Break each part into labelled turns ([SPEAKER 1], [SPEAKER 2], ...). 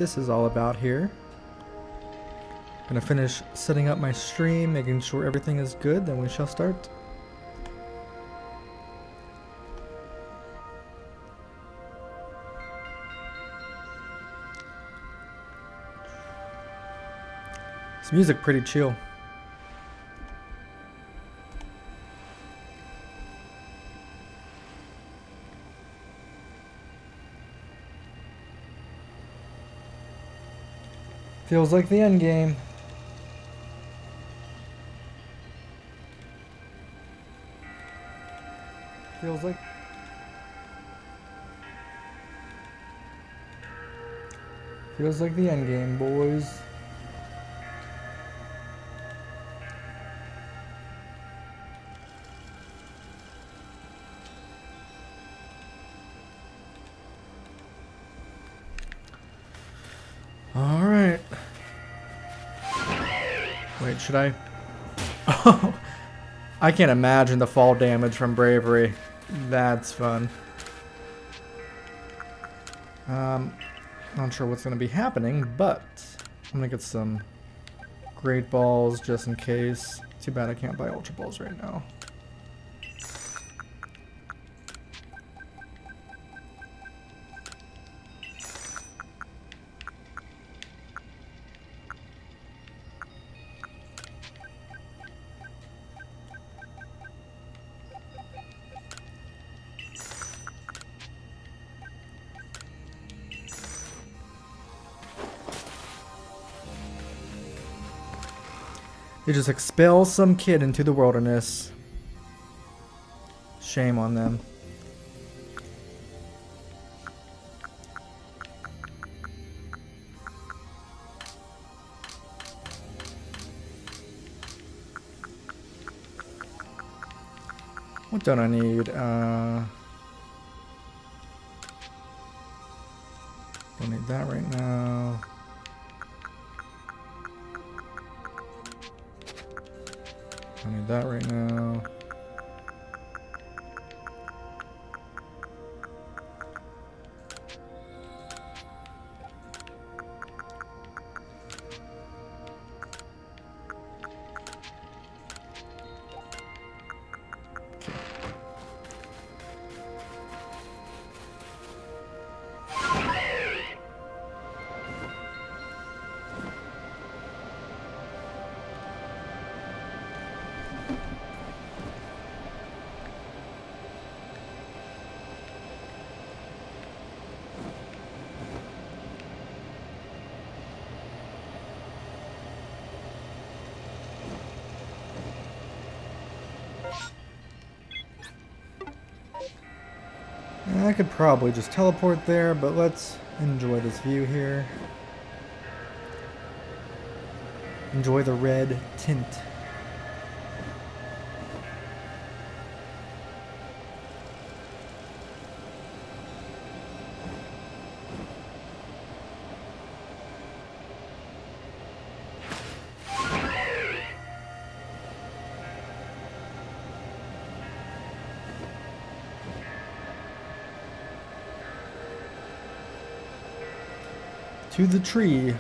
[SPEAKER 1] this is all about here. Gonna finish setting up my stream, making sure everything is good, then we shall start. This music pretty chill. Feels like the end game. Feels like the end game, boys. All right. Wait, should I? Oh, I can't imagine the fall damage from bravery. That's fun. Not sure what's going to be happening, but I'm going to get some great balls just in case. Too bad I can't buy ultra balls right now. They just expel some kid into the wilderness. Shame on them. What don't I need? Don't need that right now. I need that right now. I could probably just teleport there, but let's enjoy this view here. Enjoy the red tint. To the tree.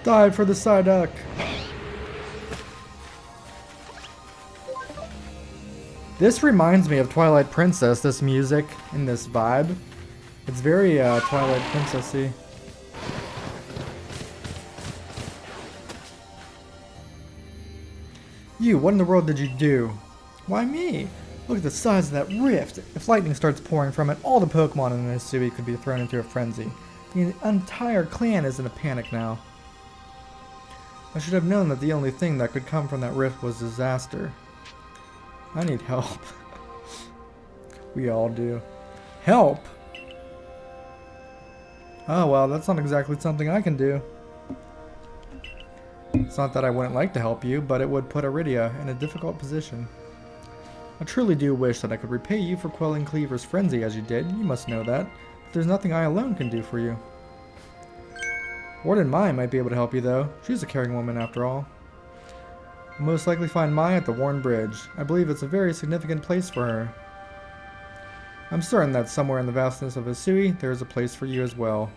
[SPEAKER 1] Dive for the Psyduck. This reminds me of Twilight Princess, this music and this vibe. It's very Twilight Princess-y. You, what in the world did you do? Why me? Look at the size of that rift. If lightning starts pouring from it, all the Pokemon in the Hisui could be thrown into a frenzy. The entire clan is in a panic now. I should have known that the only thing that could come from that rift was disaster. I need help. We all do. Help? Oh well, that's not exactly something I can do. It's not that I wouldn't like to help you, but it would put Iridia in a difficult position. I truly do wish that I could repay you for quelling Cleaver's frenzy as you did, you must know that, but there's nothing I alone can do for you. Warden Mai might be able to help you though, she's a caring woman after all. You'll most likely find Mai at the Worn Bridge. I believe it's a very significant place for her. I'm certain that somewhere in the vastness of Hisui, there is a place for you as well.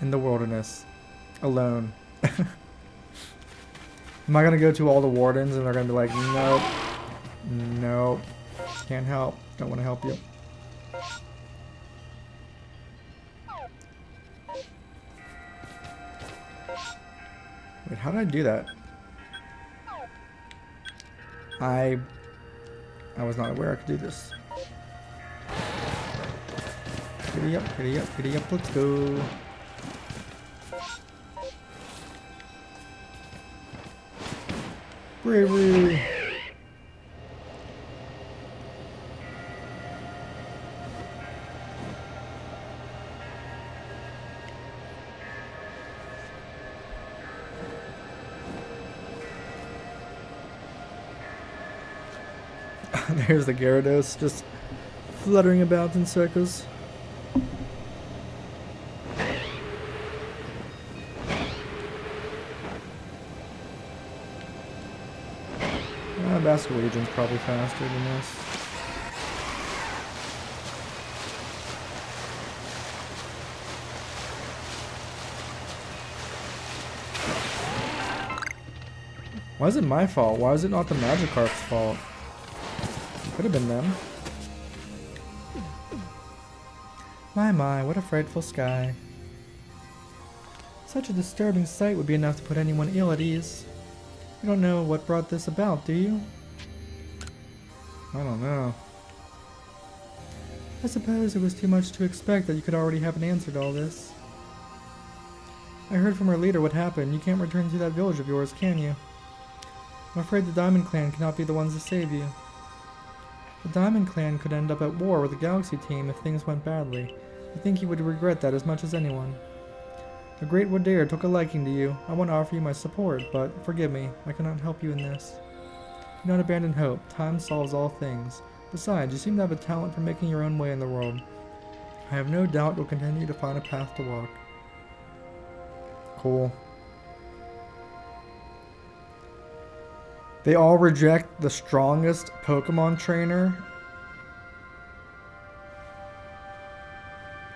[SPEAKER 1] In the wilderness. Alone. Am I gonna go to all the wardens and they're gonna be like, nope. Nope. Can't help. Don't want to help you. Wait, how did I do that? I was not aware I could do this. Giddy up, giddy up, giddy up, let's go. Bravery. There's the Gyarados just fluttering about in circles. Basket Legion's probably faster than this. Why is it my fault? Why is it not the Magikarp's fault? Could have been them. My, what a frightful sky. Such a disturbing sight would be enough to put anyone ill at ease. You don't know what brought this about, do you? I don't know. I suppose it was too much to expect that you could already have an answer to all this. I heard from our leader what happened. You can't return to that village of yours, can you? I'm afraid the Diamond Clan cannot be the ones to save you. The Diamond Clan could end up at war with the Galaxy team if things went badly. I think you would regret that as much as anyone. The Great Wodare took a liking to you. I want to offer you my support, but forgive me, I cannot help you in this. Do not abandon hope. Time solves all things. Besides, you seem to have a talent for making your own way in the world. I have no doubt you'll continue to find a path to walk. Cool. They all reject the strongest Pokemon trainer?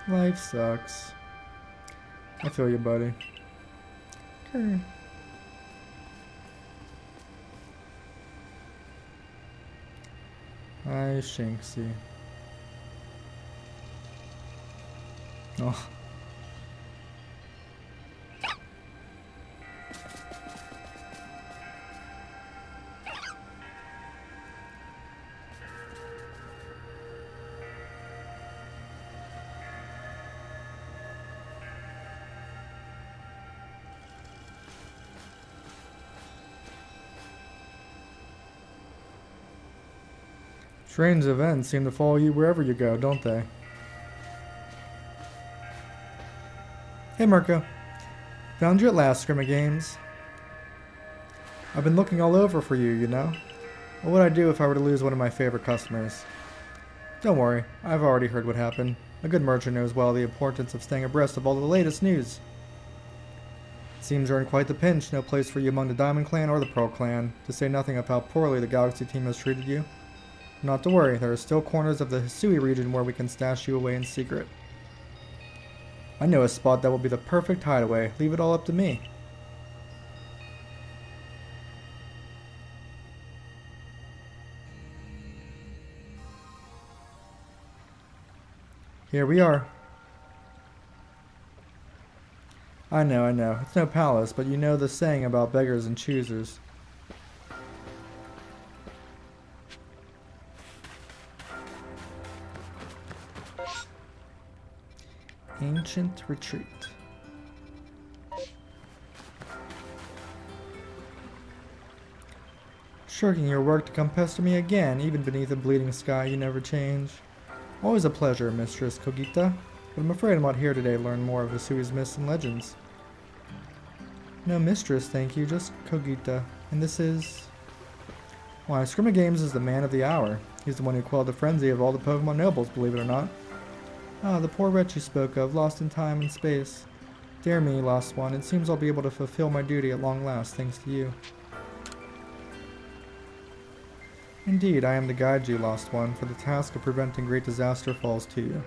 [SPEAKER 1] Life sucks. I feel you, buddy. Okay. Hi, Shanksy. Oh. Strange events seem to follow you wherever you go, don't they? Hey Marco. Found you at last, Scrimma Games. I've been looking all over for you, you know? What would I do if I were to lose one of my favorite customers? Don't worry, I've already heard what happened. A good merchant knows well the importance of staying abreast of all the latest news. It seems you're in quite the pinch, no place for you among the Diamond Clan or the Pearl Clan, to say nothing of how poorly the Galaxy team has treated you. Not to worry, there are still corners of the Hisui region where we can stash you away in secret. I know a spot that will be the perfect hideaway. Leave it all up to me. Here we are. I know. It's no palace, but you know the saying about beggars and choosers. Ancient retreat. Shirking your work to come pester me again, even beneath a bleeding sky, you never change. Always a pleasure, Mistress Kogita, but I'm afraid I'm not here today to learn more of Hisui's myths and legends. No mistress, thank you, just Kogita. And this is... Why, Games is the man of the hour. He's the one who quelled the frenzy of all the Pokemon nobles, believe it or not. Ah, the poor wretch you spoke of, lost in time and space. Dear me, lost one, it seems I'll be able to fulfill my duty at long last, thanks to you. Indeed, I am to guide you, lost one, for the task of preventing great disaster falls to you.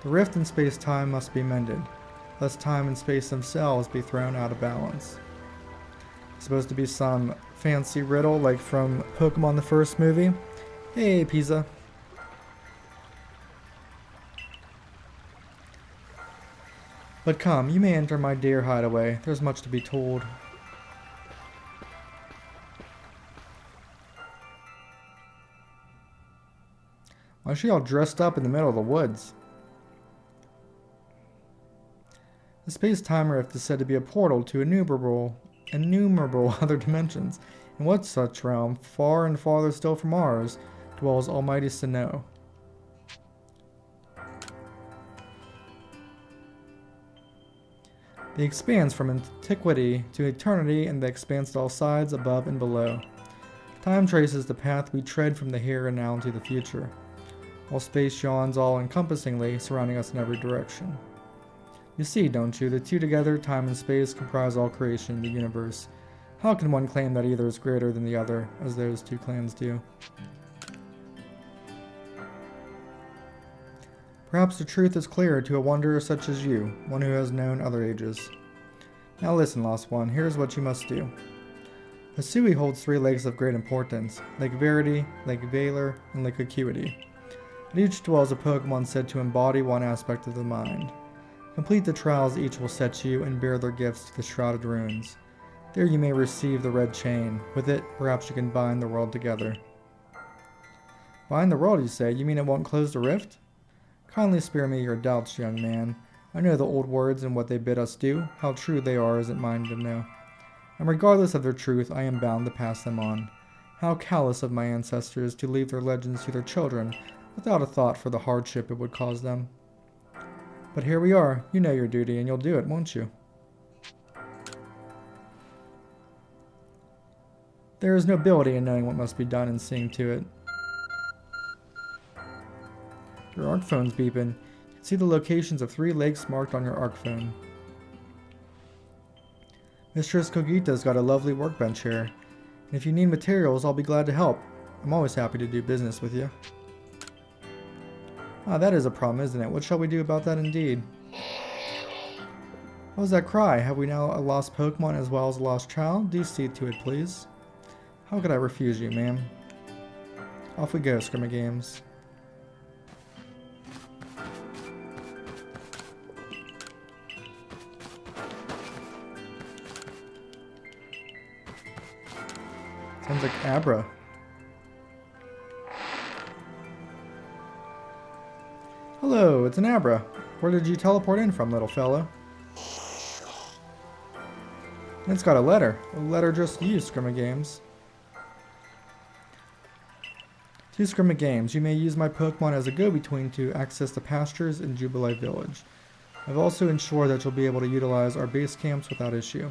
[SPEAKER 1] The rift in space-time must be mended, lest time and space themselves be thrown out of balance. It's supposed to be some fancy riddle like from Pokemon the first movie. Hey, Pizza. But come, you may enter my dear hideaway. There's much to be told. Why is she all dressed up in the middle of the woods? The space-time rift is said to be a portal to innumerable other dimensions. In what such realm, far and farther still from ours, dwells almighty Sinnoh. They expands from antiquity to eternity, and they expands to all sides, above and below. Time traces the path we tread from the here and now into the future, while space yawns all-encompassingly, surrounding us in every direction. You see, don't you, the two together, time and space, comprise all creation in the universe. How can one claim that either is greater than the other, as those two clans do? Perhaps the truth is clearer to a wanderer such as you, one who has known other ages. Now listen, lost one, here's what you must do. Hisui holds 3 lakes of great importance, Lake Verity, Lake Valor, and Lake Acuity. At each dwells a Pokemon said to embody one aspect of the mind. Complete the trials each will set you, and bear their gifts to the Shrouded Ruins. There you may receive the red chain. With it, perhaps you can bind the world together. Bind the world, you say? You mean it won't close the rift? Kindly spare me your doubts, young man. I know the old words and what they bid us do. How true they are is it mine to know. And regardless of their truth, I am bound to pass them on. How callous of my ancestors to leave their legends to their children, without a thought for the hardship it would cause them. But here we are. You know your duty, and you'll do it, won't you? There is nobility in knowing what must be done and seeing to it. Your ARC phone's beeping. You can see the locations of 3 lakes marked on your ARC phone. Mistress Kogita's got a lovely workbench here. And if you need materials, I'll be glad to help. I'm always happy to do business with you. Ah, that is a problem, isn't it? What shall we do about that indeed? What was that cry? Have we now a lost Pokemon as well as a lost child? Do see to it, please. How could I refuse you, ma'am? Off we go, Games. Sounds like Abra. Hello, it's an Abra. Where did you teleport in from, little fellow? It's got a letter. A letter just to you, Games. To Games, you may use my Pokemon as a go-between to access the pastures in Jubilee Village. I've also ensured that you'll be able to utilize our base camps without issue.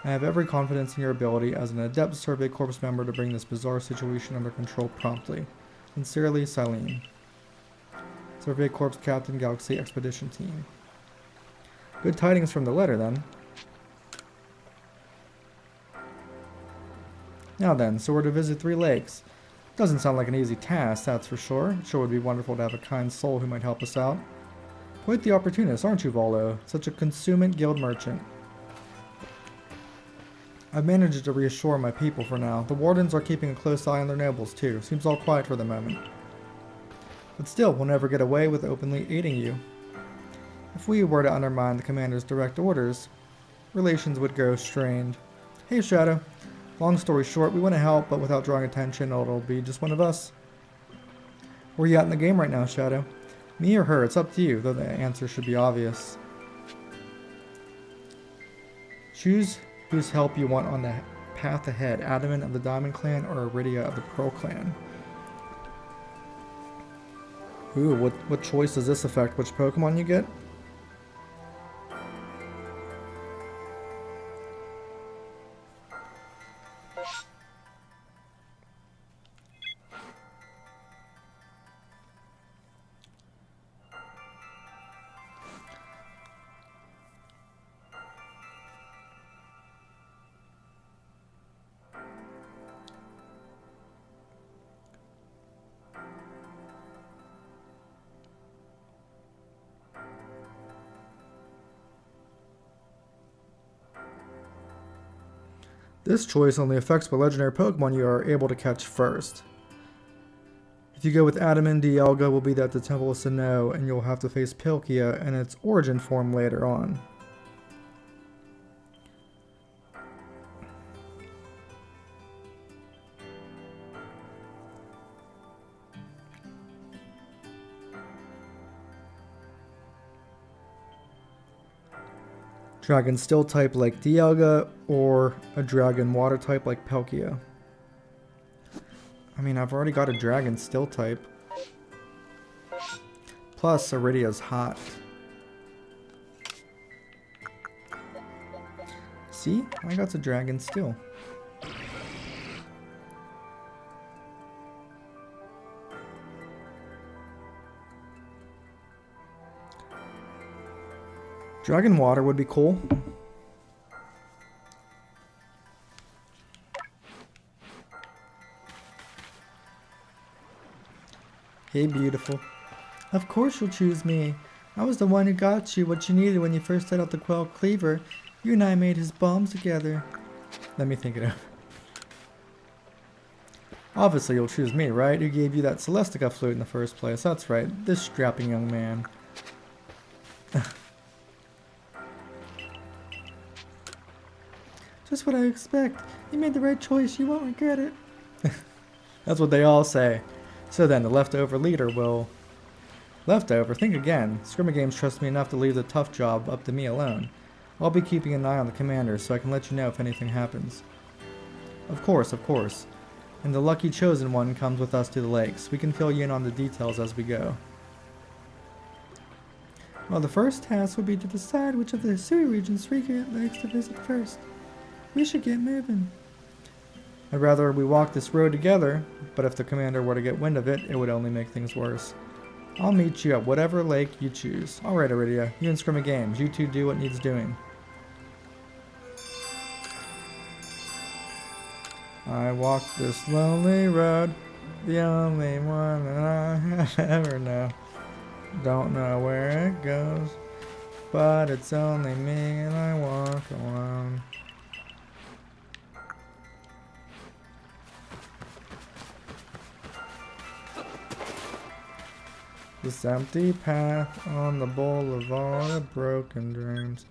[SPEAKER 1] I have every confidence in your ability as an adept Survey Corps member to bring this bizarre situation under control promptly. Sincerely, Silene. Survey Corps Captain, Galaxy Expedition Team. Good tidings from the letter, then. Now then, so we're to visit 3 lakes. Doesn't sound like an easy task, that's for sure. It sure would be wonderful to have a kind soul who might help us out. Quite the opportunist, aren't you, Volo? Such a consummate guild merchant. I've managed to reassure my people for now. The wardens are keeping a close eye on their nobles, too. Seems all quiet for the moment. But still, we'll never get away with openly aiding you. If we were to undermine the commander's direct orders, relations would grow strained. Hey, Shadow. Long story short, we want to help, but without drawing attention, it'll be just one of us. Where are you at in the game right now, Shadow? Me or her? It's up to you, though the answer should be obvious. Choose whose help you want on the path ahead, Adamant of the Diamond Clan or Iridia of the Pearl Clan. Ooh, what choice does this affect? Which Pokemon you get? This choice only affects what legendary Pokemon you are able to catch first. If you go with Adaman, Dialga will be at the Temple of Sinnoh, and you'll have to face Palkia in its origin form later on. Dragon Steel type like Dialga, or a Dragon Water type like Palkia. I mean, I've already got a Dragon Steel type. Plus, Iridia's hot. See? I got the Dragon Steel. Dragon Water would be cool. Hey, beautiful. Of course you'll choose me. I was the one who got you what you needed when you first set out to quell Cleaver. You and I made his bombs together. Let me think it over. Obviously you'll choose me, right? Who gave you that Celestica flute in the first place? That's right, this strapping young man. Just what I expect. You made the right choice. You won't regret it. That's what they all say. So then, the leftover leader will... Leftover? Think again. Scrimmagames trust me enough to leave the tough job up to me alone. I'll be keeping an eye on the commander, so I can let you know if anything happens. Of course, of course. And the lucky chosen one comes with us to the lakes. We can fill you in on the details as we go. Well, the first task will be to decide which of the Hisui region's 3 lakes to visit first. We should get moving. I'd rather we walk this road together, but if the commander were to get wind of it, it would only make things worse. I'll meet you at whatever lake you choose. Alright, Iridia, you and Scrimmagames, you two do what needs doing. I walk this lonely road, the only one that I have ever known. Don't know where it goes, but it's only me and I walk alone. This empty path on the boulevard of broken dreams.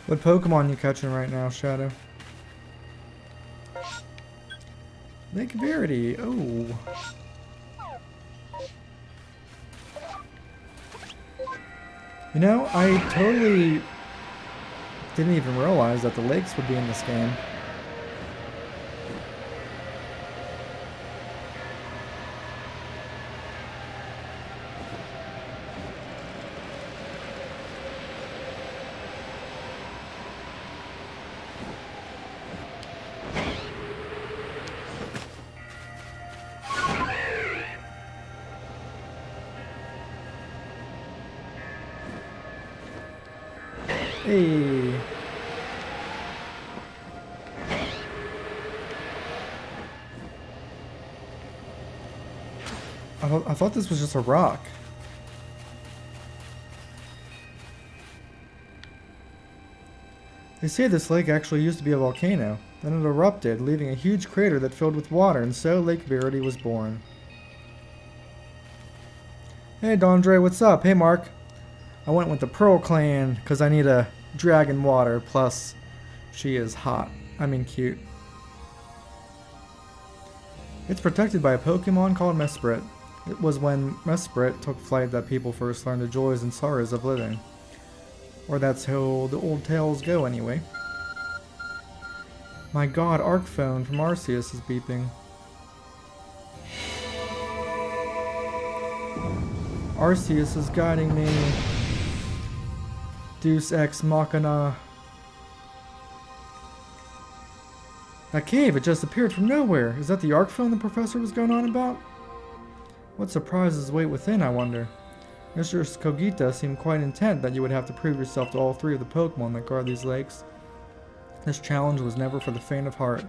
[SPEAKER 1] What Pokemon you catching right now, Shadow? Lake Verity. Oh. You know, I totally didn't even realize that the lakes would be in this game. Hey. I thought this was just a rock. They say this lake actually used to be a volcano. Then it erupted, leaving a huge crater that filled with water, and so Lake Verity was born. Hey Dondre, what's up? Hey Mark. I went with the Pearl Clan because I need a dragon water, plus she is hot. I mean cute. It's protected by a Pokemon called Mesprit. It was when Mesprit took flight that people first learned the joys and sorrows of living. Or that's how the old tales go anyway. My god, Arc Phone from Arceus is beeping. Arceus is guiding me. Deus Ex Machina. That cave, it just appeared from nowhere. Is that the arc film the professor was going on about? What surprises wait within, I wonder? Mr. Kogita seemed quite intent that you would have to prove yourself to all 3 of the Pokemon that guard these lakes. This challenge was never for the faint of heart.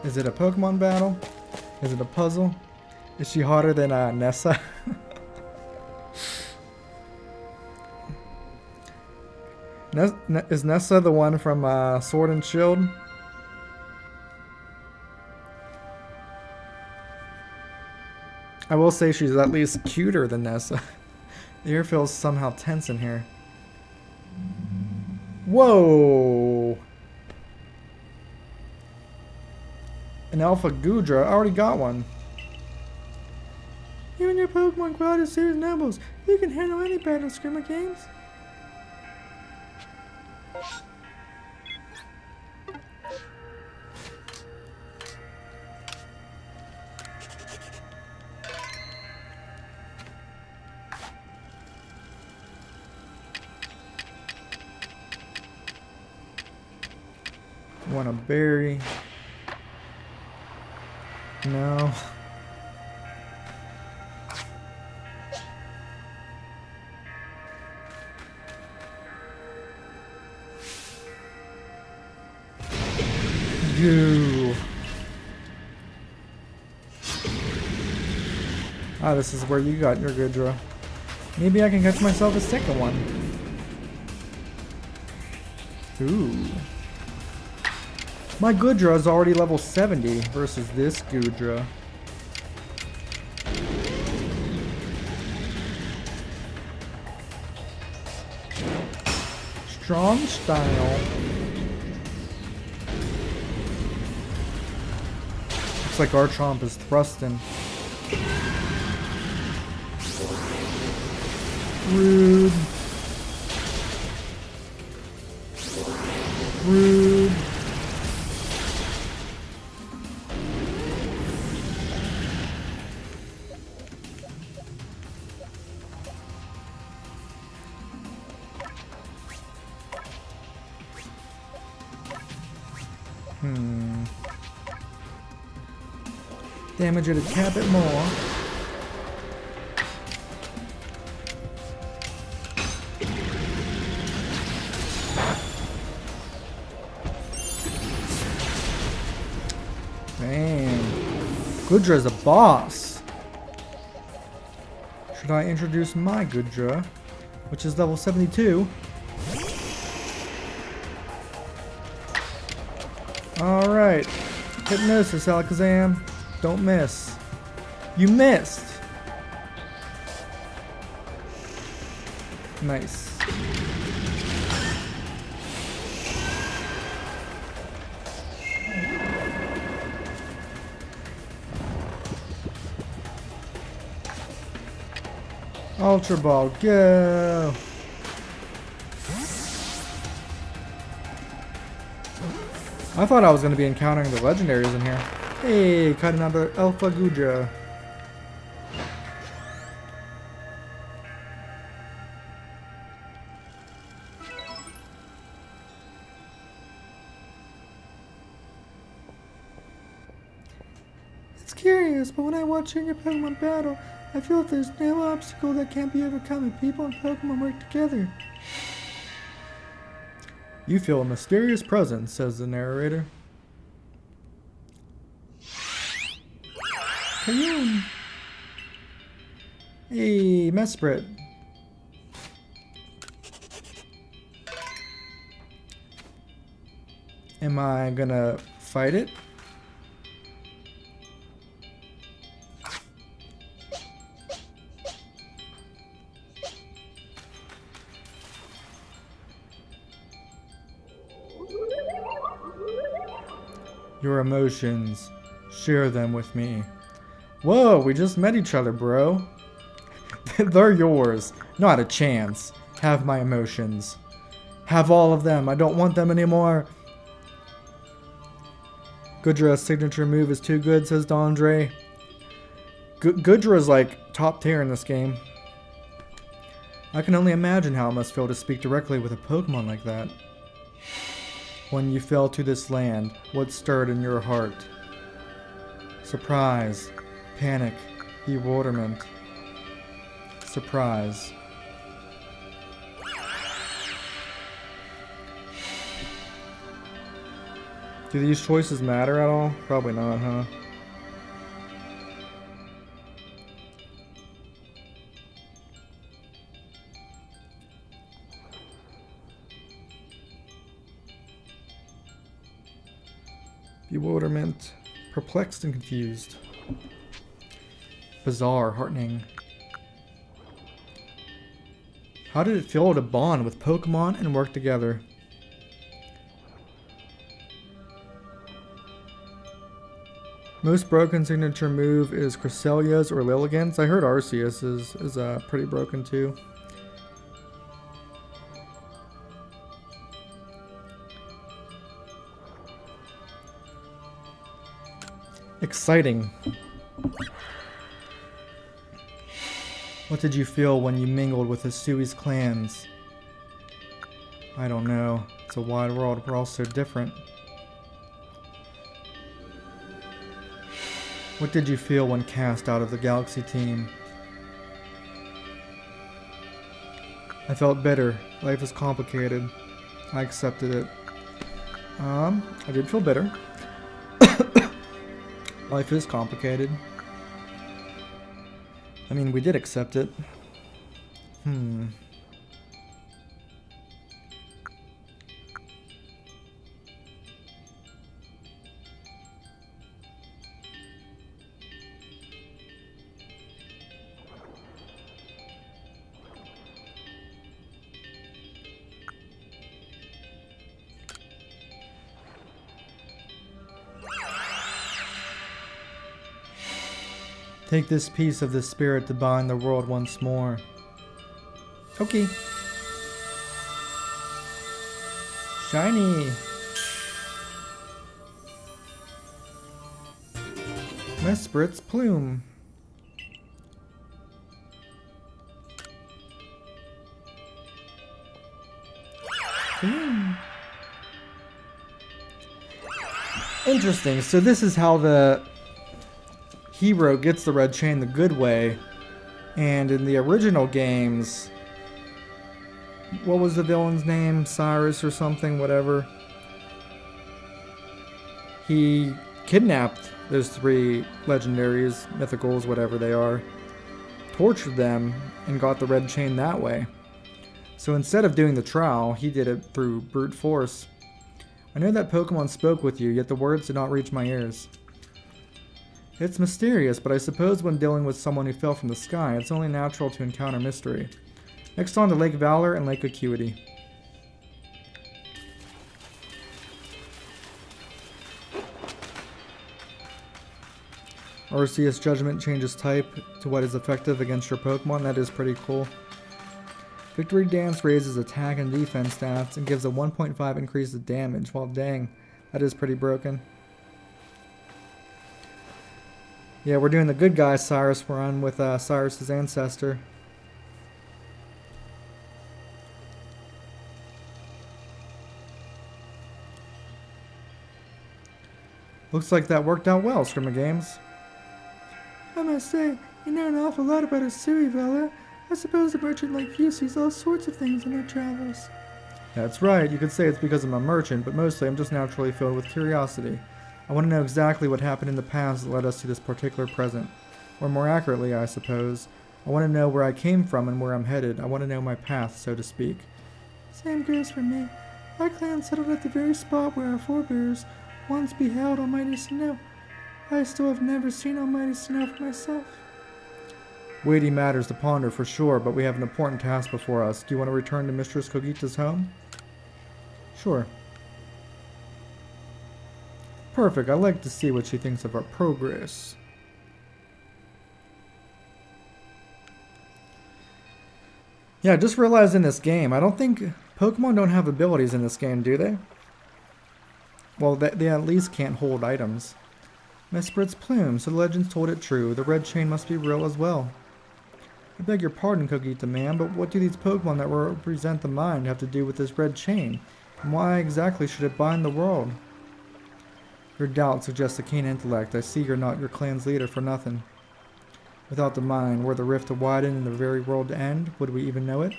[SPEAKER 1] Is it a Pokemon battle? Is it a puzzle? Is she hotter than Nessa? Is Nessa the one from Sword and Shield? I will say she's at least cuter than Nessa. The air feels somehow tense in here. Whoa! An Alpha Gudra? I already got one. You and your Pokemon quad is serious nobles. You can handle any battle screamer games. Want a berry? No. Goo. Ah, this is where you got your Gudra. Maybe I can catch myself a second one. Ooh. My Gudra is already level 70 versus this Gudra. Strong style. Looks like Archomp is thrusting. Rude. Rude. Damage it a tad bit more. Man, Gudra's a boss. Should I introduce my Gudra, which is level 72? Alright. Hypnosis, Alakazam. Don't miss. You missed! Nice. Ultra Ball, go! I thought I was going to be encountering the legendaries in here. Hey, caught another Alpha Gudra. It's curious, but when I watch you in your Pokemon battle, I feel that there's no obstacle that can't be overcome if people and Pokemon work together. You feel a mysterious presence, says the narrator. Kayoon! Hey, Mesprit. Am I gonna fight it? Your emotions, share them with me. Whoa, we just met each other, bro. They're yours. Not a chance. Have my emotions. Have all of them. I don't want them anymore. Gudra's signature move is too good, says Dondre. Gudra's like top tier in this game. I can only imagine how it must feel to speak directly with a Pokemon like that. When you fell to this land, what stirred in your heart? Surprise, panic, bewilderment. Surprise. Do these choices matter at all? Probably not, huh? Bewilderment, perplexed and confused. Bizarre, heartening. How did it feel to bond with Pokemon and work together? Most broken signature move is Cresselia's or Lilligant's. I heard Arceus is pretty broken too. Exciting. What did you feel when you mingled with Hisui's clans? I don't know. It's a wide world. We're all so different. What did you feel when cast out of the Galaxy team? I felt bitter. Life is complicated. I accepted it. I did feel bitter. Life is complicated. I mean, we did accept it. Take this piece of the spirit to bind the world once more. Okay. Shiny. Mesprit's plume. Interesting. So this is how the hero gets the red chain the good way, and in the original games, what was the villain's name? Cyrus or something, whatever. He kidnapped those three legendaries, mythicals, whatever they are, tortured them, and got the red chain that way. So instead of doing the trial, he did it through brute force. I know that Pokemon spoke with you, yet the words did not reach my ears. It's mysterious, but I suppose when dealing with someone who fell from the sky, it's only natural to encounter mystery. Next on to Lake Valor and Lake Acuity. Arceus Judgment changes type to what is effective against your Pokemon. That is pretty cool. Victory Dance raises attack and defense stats and gives a 1.5 increase to damage. Well, dang, that is pretty broken. Yeah, we're doing the good guy Cyrus run with Cyrus's ancestor. Looks like that worked out well, Scrimmer Games. I must say, you know an awful lot about Hisui, Vela. I suppose a merchant like you sees all sorts of things in their travels. That's right, you could say it's because I'm a merchant, but mostly I'm just naturally filled with curiosity. I want to know exactly what happened in the past that led us to this particular present. Or more accurately, I suppose, I want to know where I came from and where I'm headed. I want to know my path, so to speak. Same goes for me. Our clan settled at the very spot where our forebears once beheld Almighty Snow. I still have never seen Almighty Snow for myself. Weighty matters to ponder for sure, but we have an important task before us. Do you want to return to Mistress Kogita's home? Sure. Perfect. I'd like to see what she thinks of our progress. Yeah, just realized in this game, I don't think Pokemon don't have abilities in this game, do they? Well, they at least can't hold items. Mesprit's plume, so the legends told it true. The red chain must be real as well. I beg your pardon, Kogita man, but what do these Pokemon that represent the mind have to do with this red chain? Why exactly should it bind the world? Your doubt suggests a keen intellect. I see you're not your clan's leader for nothing. Without the mind, were the rift to widen and the very world to end, would we even know it?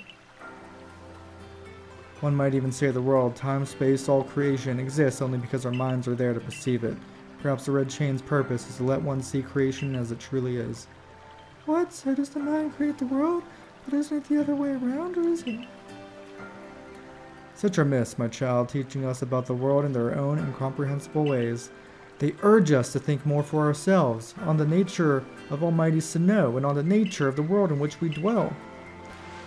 [SPEAKER 1] One might even say the world, time, space, all creation, exists only because our minds are there to perceive it. Perhaps the red chain's purpose is to let one see creation as it truly is. What? So does the mind create the world? But isn't it the other way around, or is it? Such are myths, my child, teaching us about the world in their own incomprehensible ways. They urge us to think more for ourselves, on the nature of Almighty Sinnoh, and on the nature of the world in which we dwell.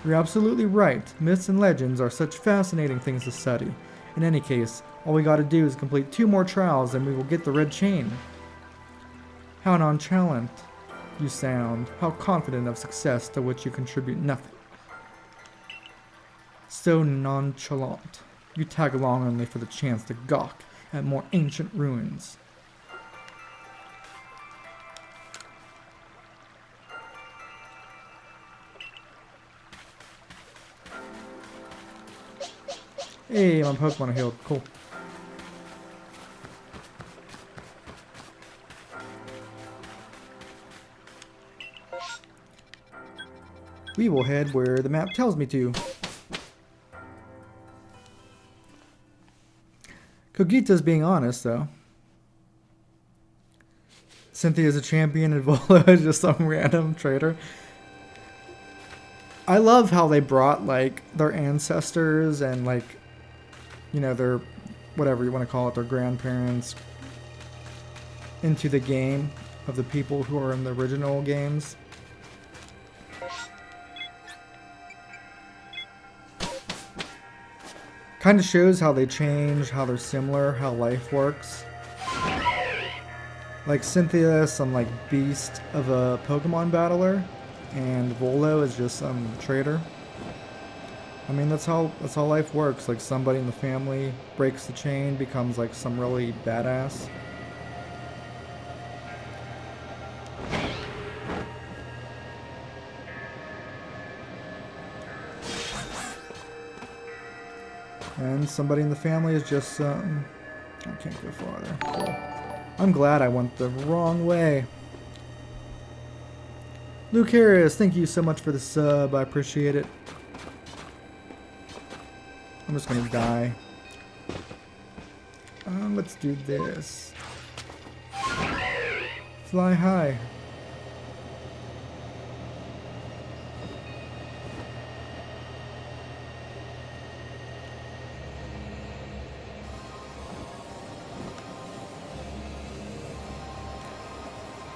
[SPEAKER 1] You're absolutely right. Myths and legends are such fascinating things to study. In any case, all we gotta do is complete 2 more trials and we will get the red chain. How nonchalant you sound. How confident of success to which you contribute nothing. So nonchalant. You tag along only for the chance to gawk at more ancient ruins. Hey, my Pokemon are healed. Cool. We will head where the map tells me to. Kogita's being honest, though. Cynthia's a champion and Volo is just some random trader. I love how they brought, like, their ancestors and, like, you know, their, whatever you want to call it, their grandparents into the game of the people who are in the original games. Kind of shows how they change, how they're similar, how life works. Like Cynthia, some like beast of a Pokemon battler, and Volo is just some trader. I mean, that's how life works. Like somebody in the family breaks the chain, becomes like some really badass. And somebody in the family is just, I can't go farther. Cool. I'm glad I went the wrong way. Luke Harris, thank you so much for the sub. I appreciate it. I'm just gonna die. Let's do this. Fly high.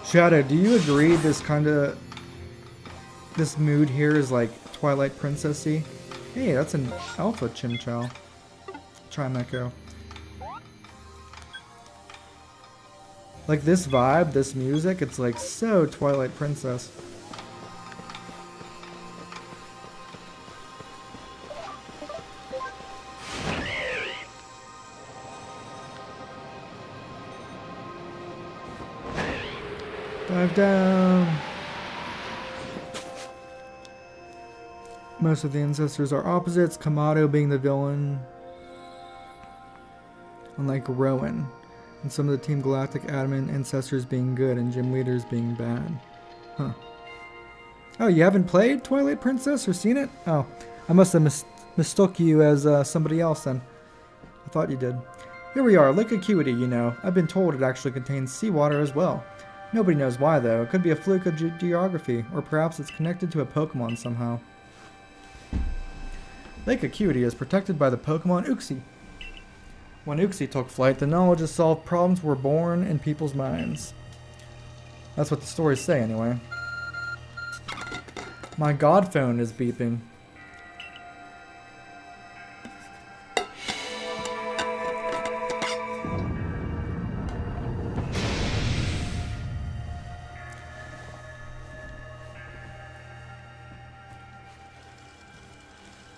[SPEAKER 1] Shadow, do you agree this mood here is like Twilight Princess-y? Hey, that's an alpha Chimchar. Chimecho. Like this vibe, this music, it's like so Twilight Princess. Dive down. Most of the ancestors are opposites, Kamado being the villain, unlike Rowan, and some of the Team Galactic admin ancestors being good and gym leaders being bad. Huh. Oh, you haven't played Twilight Princess or seen it? Oh, I must have mistook you as somebody else then. I thought you did. Here we are, Lake Acuity, you know. I've been told it actually contains seawater as well. Nobody knows why though. It could be a fluke of geography, or perhaps it's connected to a Pokemon somehow. Lake Acuity is protected by the Pokemon Uxie. When Uxie took flight, the knowledge of solved problems were born in people's minds. That's what the stories say, anyway. My god phone is beeping.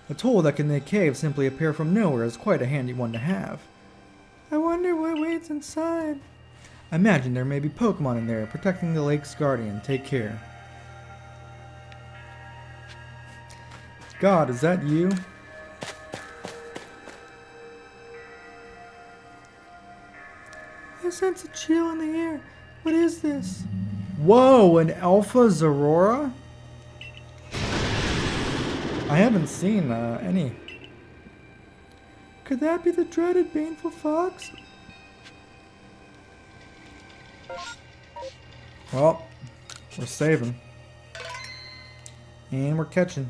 [SPEAKER 1] A tool that can make caves simply appear from nowhere is quite a handy one to have. I wonder what waits inside. I imagine there may be Pokemon in there, protecting the lake's guardian. Take care. God, is that you? sense a chill in the air. What is this? Whoa, an Alpha Zorora? I haven't seen any. Could that be the dreaded baneful fox? Well, we're saving. And we're catching.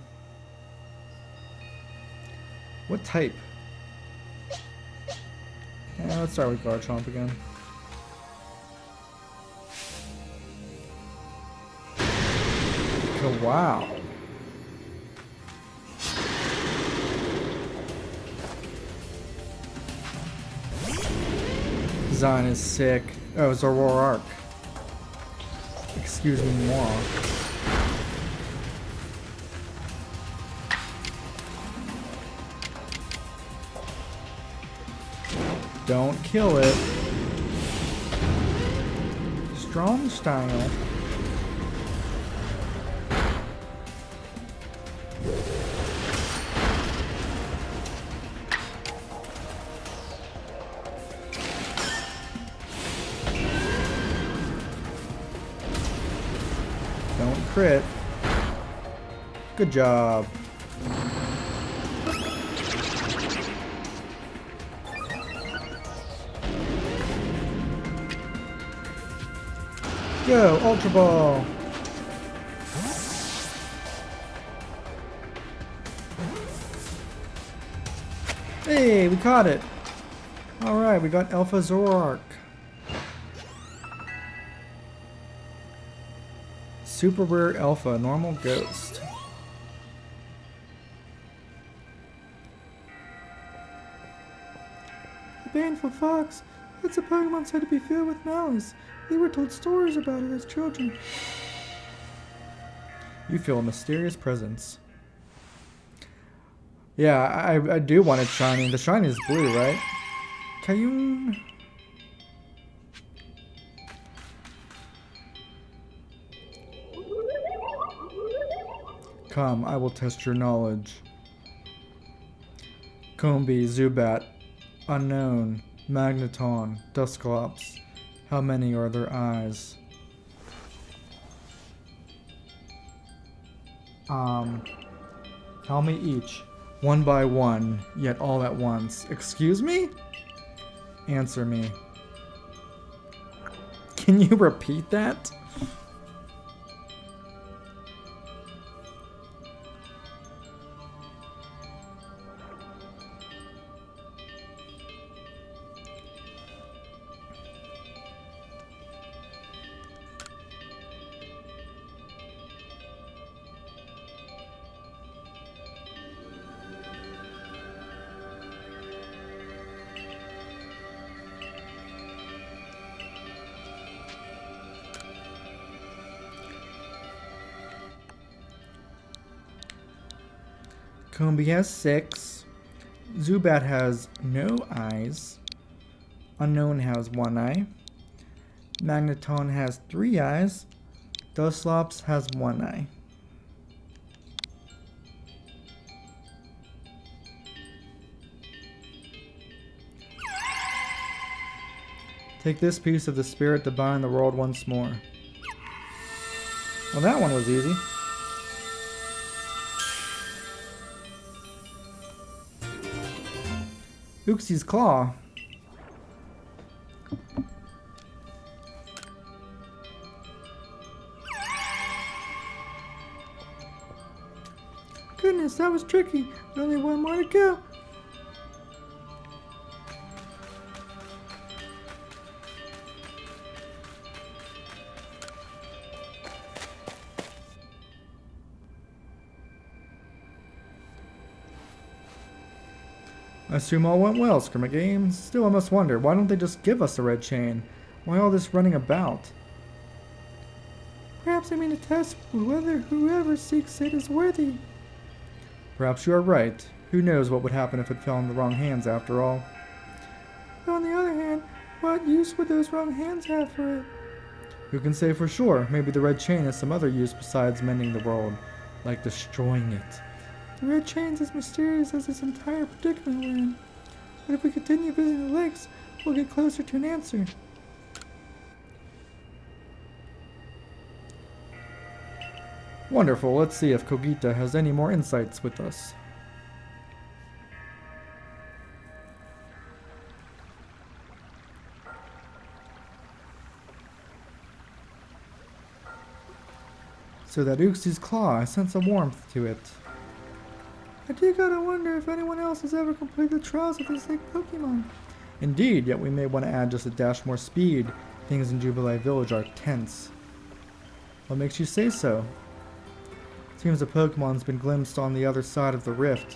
[SPEAKER 1] What type? Yeah, let's start with Garchomp again. Oh, wow. Design is sick. Oh, it's Zoroark. Excuse me, moi. Don't kill it. Strong style. Don't crit. Good job. Go, Ultra Ball! Hey, we caught it! Alright, we got Alpha Zoroark. Super rare Alpha, normal ghost. The baneful fox. It's a Pokemon said to be filled with malice. We were told stories about it as children. You feel a mysterious presence. Yeah, I do want it shiny. The shiny is blue, right? Kayun. Come, I will test your knowledge. Combee, Zubat, Unknown, Magneton, Dusclops. How many are their eyes? Tell me each. One by one, yet all at once. Excuse me? Answer me. Can you repeat that? Combee has 6. Zubat has no eyes. Unknown has 1 eye. Magneton has 3 eyes. Dusclops has 1 eye. Take this piece of the spirit to bind the world once more. Well, that one was easy. Uxie's Claw. Goodness, that was tricky. Only one more to go. I assume all went well, Scrimma Games. Still, I must wonder, why don't they just give us the red chain? Why all this running about? Perhaps I mean to test whether whoever seeks it is worthy. Perhaps you are right. Who knows what would happen if it fell in the wrong hands after all. But on the other hand, what use would those wrong hands have for it? Who can say for sure? Maybe the red chain has some other use besides mending the world, like destroying it. The red chain's as mysterious as this entire predicament we're in. But if we continue visiting the lakes, we'll get closer to an answer. Wonderful, let's see if Kogita has any more insights with us. So that Uxi's claw, I sense a warmth to it. I do gotta wonder if anyone else has ever completed the trials of this lake Pokemon. Indeed, yet we may want to add just a dash more speed. Things in Jubilee Village are tense. What makes you say so? Seems a Pokemon's been glimpsed on the other side of the rift.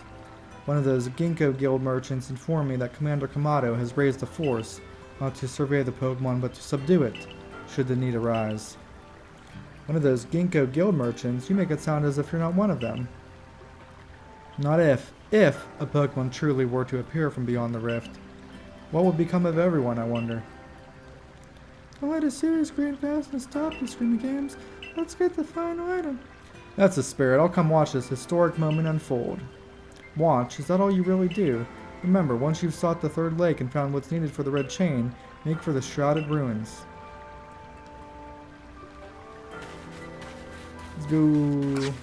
[SPEAKER 1] One of those Ginkgo Guild merchants informed me that Commander Kamado has raised a force, not to survey the Pokemon but to subdue it, should the need arise. One of those Ginkgo Guild merchants? You make it sound as if you're not one of them. Not if. If a Pokemon truly were to appear from beyond the rift. What would become of everyone, I wonder? Don't let a serious great vastness stop you, Screamy Games. Let's get the final item. That's the spirit. I'll come watch this historic moment unfold. Watch? Is that all you really do? Remember, once you've sought the third lake and found what's needed for the red chain, make for the shrouded ruins. Let's go.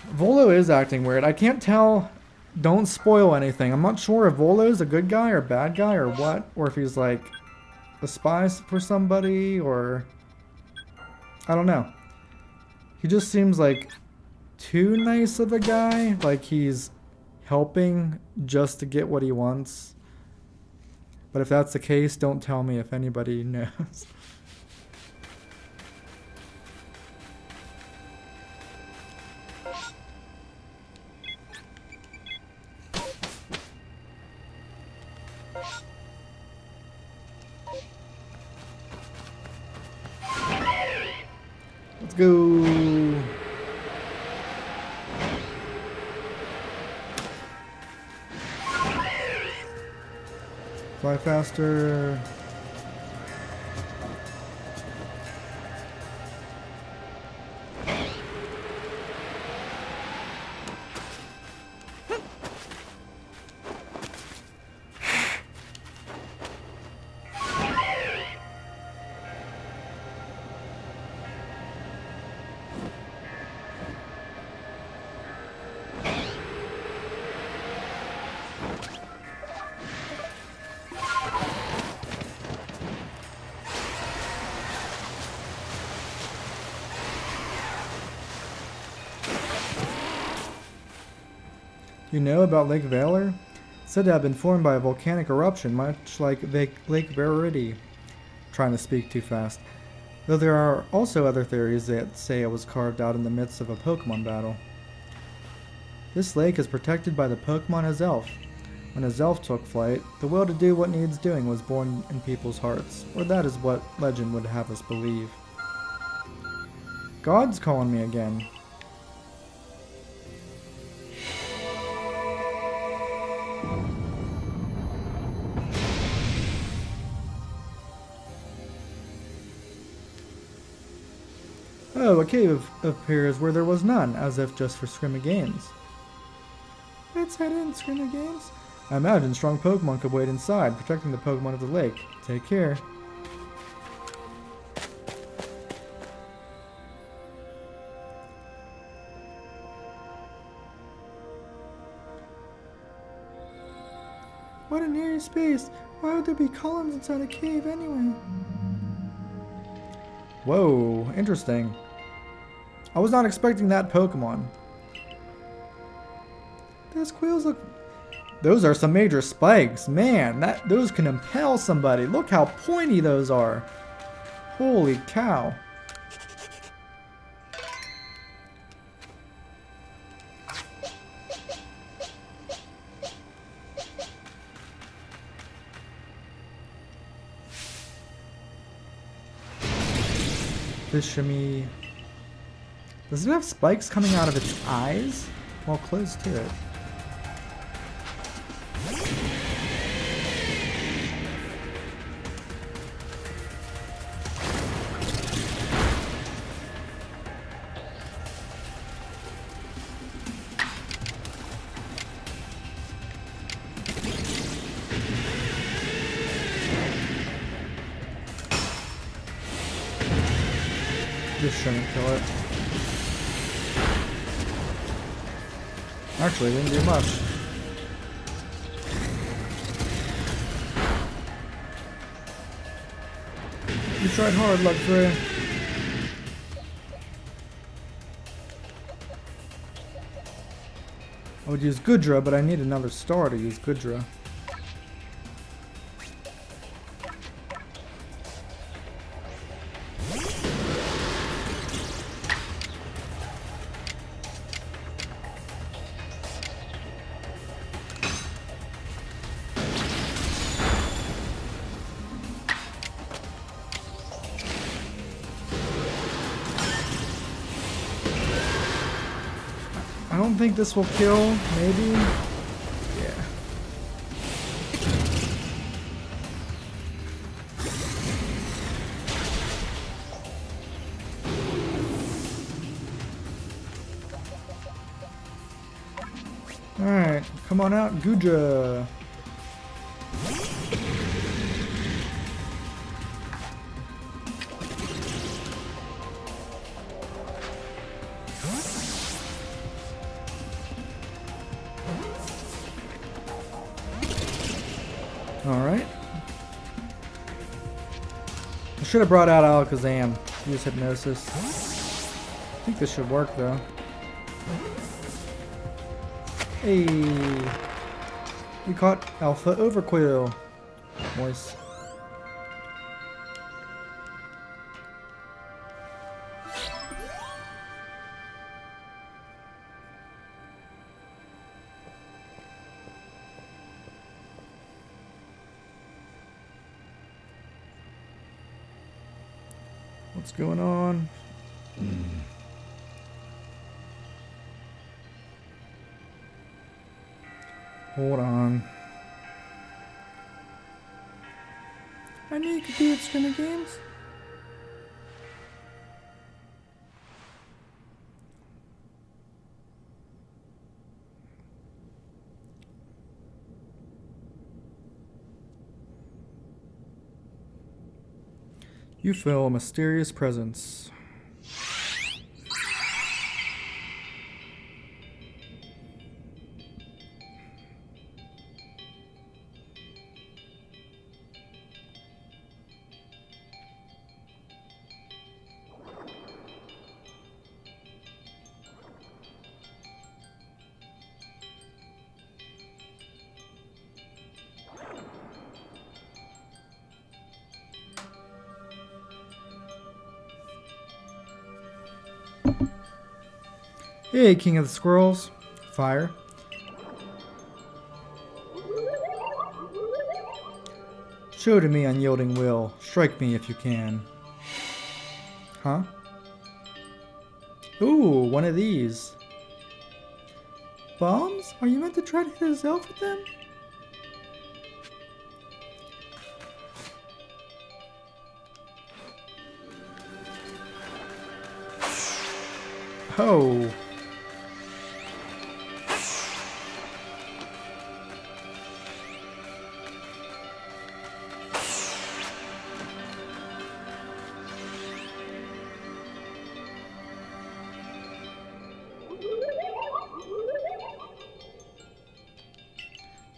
[SPEAKER 1] Volo is acting weird. I can't tell. Don't spoil anything. I'm not sure if Volo's a good guy or bad guy or what. Or if he's like a spy for somebody or... I don't know. He just seems like too nice of a guy. Like he's helping just to get what he wants. But if that's the case, don't tell me if anybody knows. Let's go. Fly faster. You know about Lake Valor? Said to have been formed by a volcanic eruption, much like Lake Verity. Trying to speak too fast. Though there are also other theories that say it was carved out in the midst of a Pokemon battle. This lake is protected by the Pokemon Azelf. When Azelf took flight, the will to do what needs doing was born in people's hearts, or that is what legend would have us believe. God's calling me again. Oh, a cave appears where there was none, as if just for Scrimmy Games. Let's head in, Scrimmy Games. I imagine strong Pokemon could wait inside, protecting the Pokemon of the lake. Take care. What an eerie space. Why would there be columns inside a cave anyway? Whoa, interesting. I was not expecting that Pokemon. Those quills look... Those are some major spikes. Man, those can impale somebody. Look how pointy those are. Holy cow. Shimmy. Does it have spikes coming out of its eyes? Well, close to it. This shouldn't kill it. Actually, it didn't do much. You tried hard, Luxray. I would use Goodra, but I need another star to use Goodra. I don't think this will kill, maybe? Yeah. Alright, come on out, Goodra. Alright. I should have brought out Alakazam. Use Hypnosis. I think this should work though. Hey! We caught Alpha Overquill. Nice. What's going on? Hold on. I knew you could do it, Skinner Games. You feel a mysterious presence. Hey, King of the Squirrels. Fire. Show to me unyielding will. Strike me if you can. Huh? Ooh, one of these. Bombs? Are you meant to try to hit his elf with them? Oh.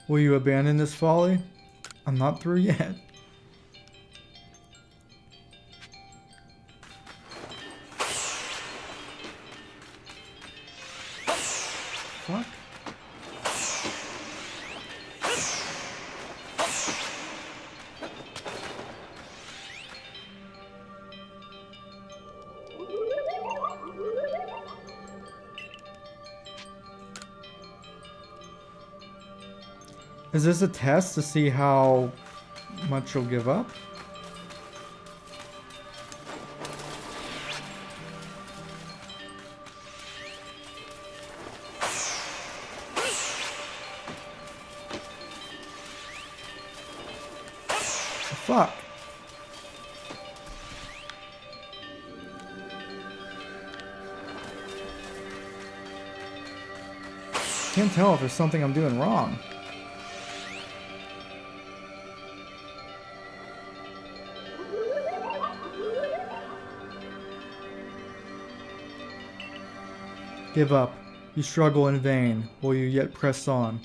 [SPEAKER 1] Will you abandon this folly? I'm not through yet. Fuck. Is this a test to see how much you'll give up? Fuck. Can't tell if there's something I'm doing wrong. Give up. You struggle in vain. Will you yet press on?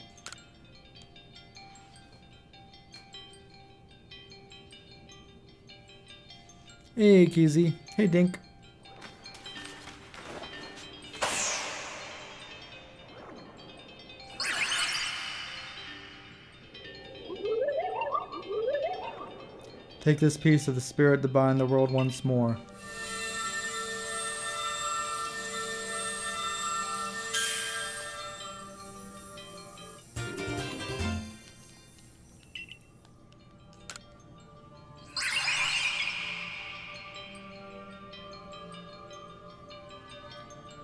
[SPEAKER 1] Hey, Kizzy. Hey, Dink. Take this piece of the spirit to bind the world once more.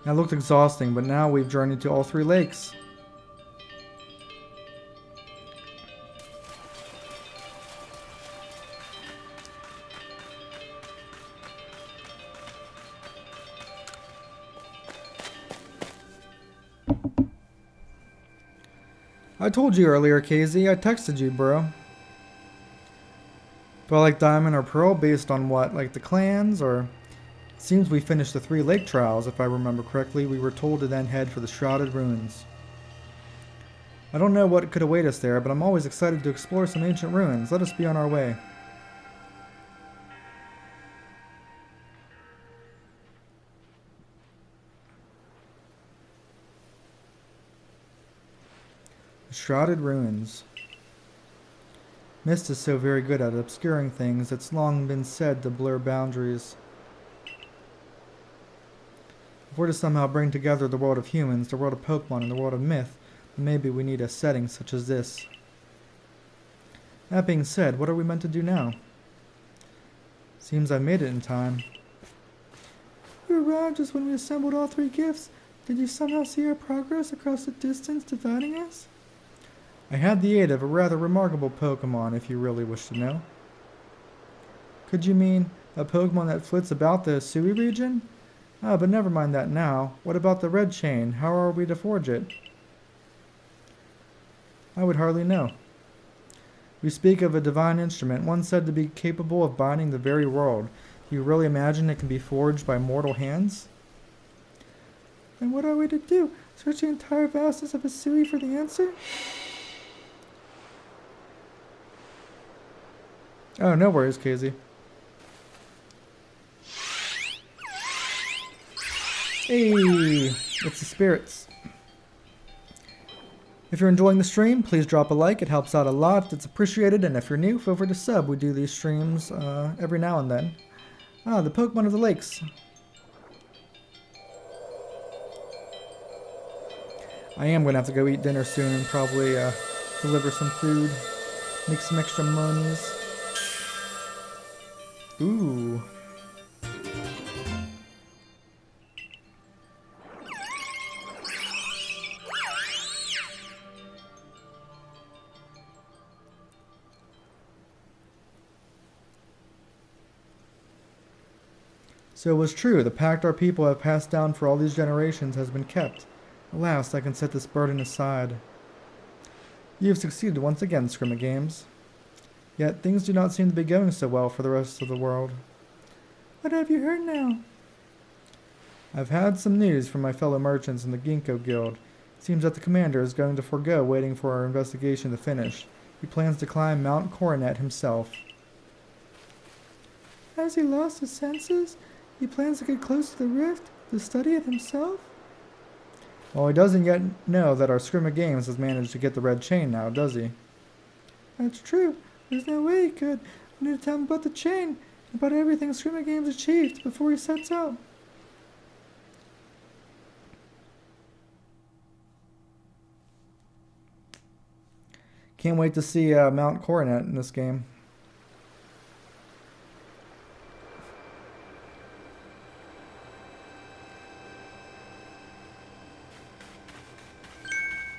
[SPEAKER 1] That looked exhausting, but now we've journeyed to all 3 lakes. I told you earlier, KZ. I texted you, bro. Do I like Diamond or Pearl based on what? Like the clans, or... Seems we finished the 3 lake trials, if I remember correctly. We were told to then head for the Shrouded Ruins. I don't know what could await us there, but I'm always excited to explore some ancient ruins. Let us be on our way. The Shrouded Ruins. Mist is so very good at obscuring things. It's long been said to blur boundaries. If we're to somehow bring together the world of humans, the world of Pokemon, and the world of myth, then maybe we need a setting such as this. That being said, what are we meant to do now? Seems I made it in time. You arrived just when we assembled all 3 gifts. Did you somehow see our progress across the distance dividing us? I had the aid of a rather remarkable Pokemon, if you really wish to know. Could you mean a Pokemon that flits about the Sui region? Ah, but never mind that now. What about the red chain? How are we to forge it? I would hardly know. We speak of a divine instrument, one said to be capable of binding the very world. Do you really imagine it can be forged by mortal hands? Then what are we to do? Search the entire vastness of Hisui for the answer? Oh, no worries, Casey. Hey, it's the spirits. If you're enjoying the stream, please drop a like. It helps out a lot. It's appreciated. And if you're new, feel free to sub. We do these streams every now and then. Ah, the Pokemon of the Lakes. I am going to have to go eat dinner soon and probably deliver some food. Make some extra monies. Ooh. So it was true, the pact our people have passed down for all these generations has been kept. At last I can set this burden aside. You have succeeded once again, Scrimma Games. Yet things do not seem to be going so well for the rest of the world. What have you heard now? I've had some news from my fellow merchants in the Ginkgo Guild. It seems that the commander is going to forego waiting for our investigation to finish. He plans to climb Mount Coronet himself. Has he lost his senses? He plans to get close to the rift, to study it himself? Well, he doesn't yet know that our Scrimma Games has managed to get the red chain now, does he? That's true. There's no way he could. We need to tell him about the chain, about everything Scrimma Games achieved before he sets out. Can't wait to see Mount Coronet in this game.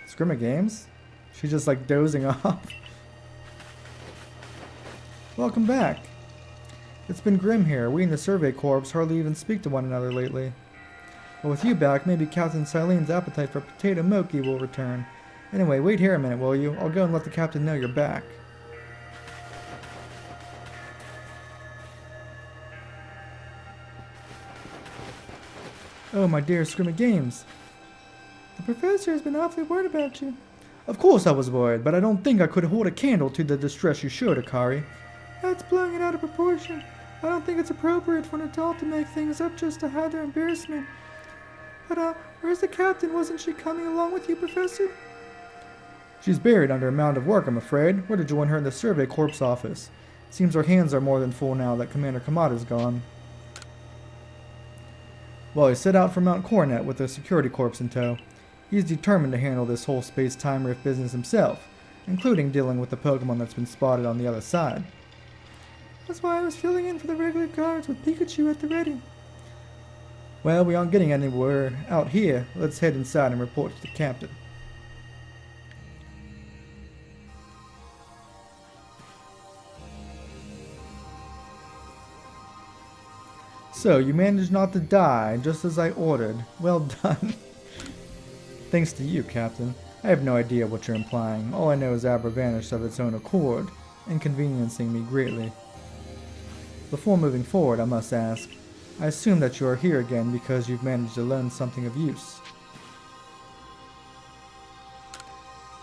[SPEAKER 1] Scrimma Games? She's just like dozing off. Welcome back. It's been grim here. We in the Survey Corps hardly even speak to one another lately. But with you back, maybe Captain Silene's appetite for potato mochi will return. Anyway, wait here a minute, will you? I'll go and let the captain know you're back. Oh, my dear Scrimma Games. The professor has been awfully worried about you. Of course I was worried, but I don't think I could hold a candle to the distress you showed, Akari. That's blowing it out of proportion. I don't think it's appropriate for an adult to make things up just to hide their embarrassment. But, where's the captain? Wasn't she coming along with you, Professor? She's buried under a mound of work, I'm afraid. We're to join her in the Survey Corps office. Seems our hands are more than full now that Commander Kamada's gone. Well, he set out for Mount Coronet with the Security Corps in tow. He's determined to handle this whole space-time rift business himself, including dealing with the Pokemon that's been spotted on the other side. That's why I was filling in for the regular guards with Pikachu at the ready. Well, we aren't getting anywhere out here. Let's head inside and report to the captain. So, you managed not to die, just as I ordered. Well done. Thanks to you, Captain. I have no idea what you're implying. All I know is Abra vanished of its own accord, inconveniencing me greatly. Before moving forward, I must ask, I assume that you are here again because you've managed to learn something of use.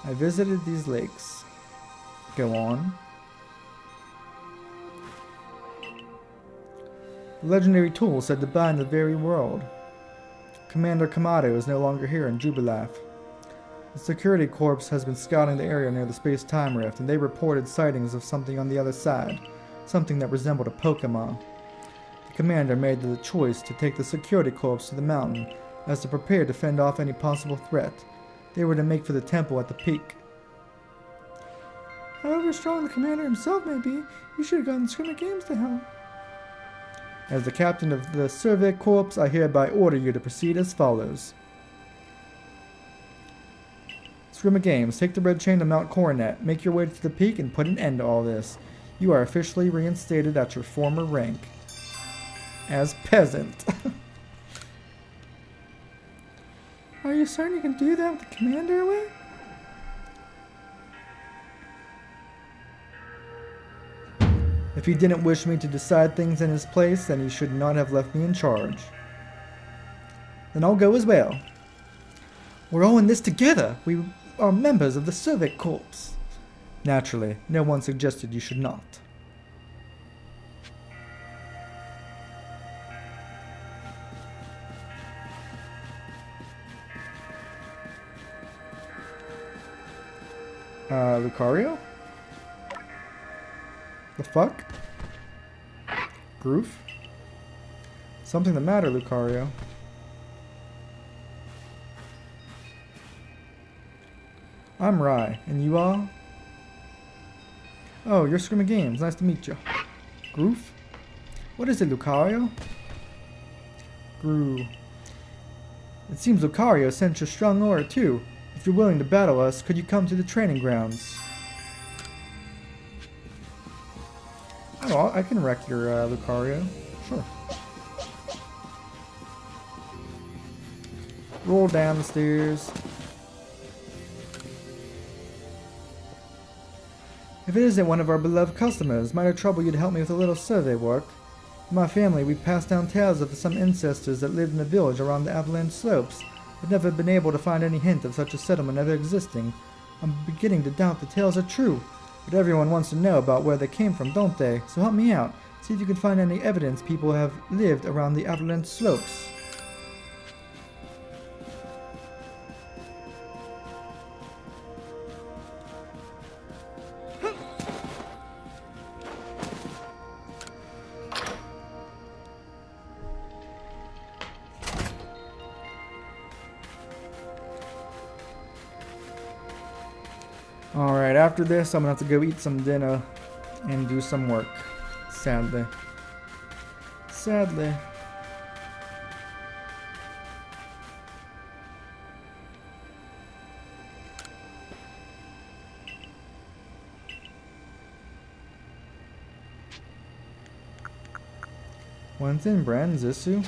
[SPEAKER 1] I visited these lakes. Go on. The legendary tool said to bind the very world. Commander Kamado is no longer here in Jubilath. The Security Corps has been scouting the area near the space-time rift, and they reported sightings of something on the other side, something that resembled a Pokémon. The commander made the choice to take the Security Corps to the mountain, as to prepare to fend off any possible threat. They were to make for the temple at the peak. However strong the commander himself may be, you should have gotten Scrimmy Games to help. As the captain of the Survey Corps, I hereby order you to proceed as follows. Scrimmy Games, take the red chain to Mount Coronet, make your way to the peak, and put an end to all this. You are officially reinstated at your former rank. As peasant. Are you certain you can do that with the commander away? If he didn't wish me to decide things in his place, then he should not have left me in charge. Then I'll go as well. We're all in this together. We are members of the Survey Corps. Naturally, no one suggested you should not. Lucario? The fuck? Groove? Something the matter, Lucario. I'm Rai, and you are? Oh, you're Scrimmy Games. Nice to meet you. Groove? What is it, Lucario? Groove. It seems Lucario sent your strong aura too. If you're willing to battle us, could you come to the training grounds? Oh, I can wreck your Lucario. Sure. Roll down the stairs. If it isn't one of our beloved customers, might I trouble you to help me with a little survey work? In my family, we've passed down tales of some ancestors that lived in a village around the Avalanche Slopes, but never been able to find any hint of such a settlement ever existing. I'm beginning to doubt the tales are true. But everyone wants to know about where they came from, don't they? So help me out. See if you can find any evidence people have lived around the Avalanche Slopes. Alright, after this, I'm gonna have to go eat some dinner and do some work. Sadly. Sadly. One's in Brand Zissou.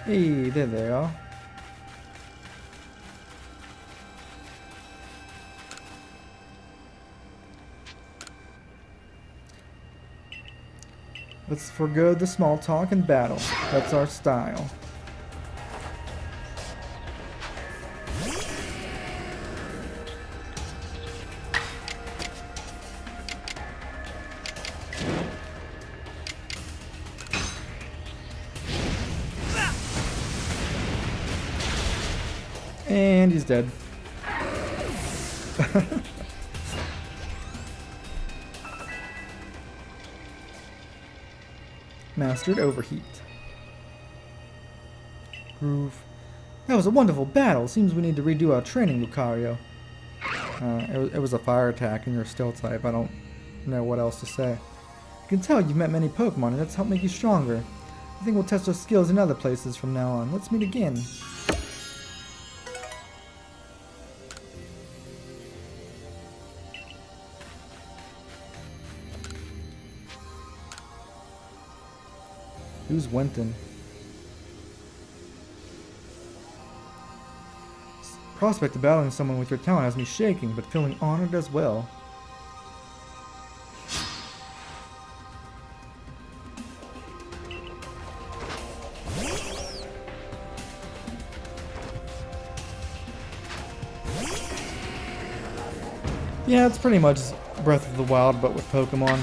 [SPEAKER 1] Hey, there they are. Let's forgo the small talk and battle. That's our style. And he's dead. Mastered overheat. Groove. That was a wonderful battle. Seems we need to redo our training, Lucario. It was a fire attack and you're steel type. I don't know what else to say. You can tell you've met many Pokemon and that's helped make you stronger. I think we'll test our skills in other places from now on. Let's meet again. Who's Wenton? Prospect of battling someone with your talent has me shaking, but feeling honored as well. Yeah, it's pretty much Breath of the Wild, but with Pokemon.